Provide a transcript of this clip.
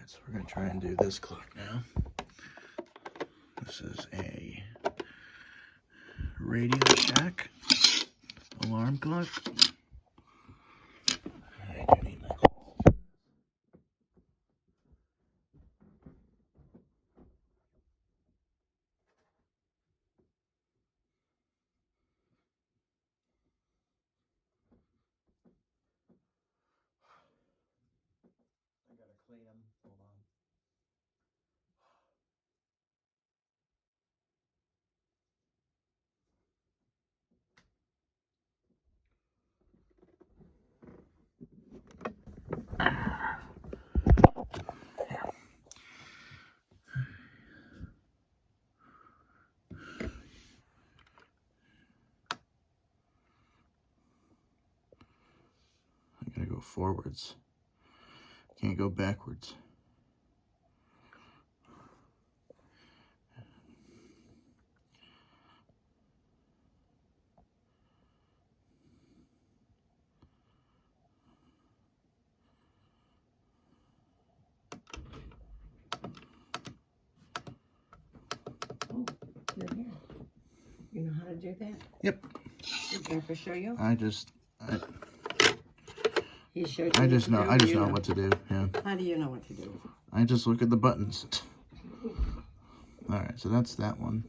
So we're going to try and do this clock now. This is a RadioShack alarm clock. I do need my call. I gotta clean them. Hold on. I gotta go forwards. Can't go backwards. Oh, you're here. You know how to do that? Yep. Did Jennifer show you? I just He showed you I just know you what to do. Yeah. How do you know what to do? I just look at the buttons. All right, so that's that one.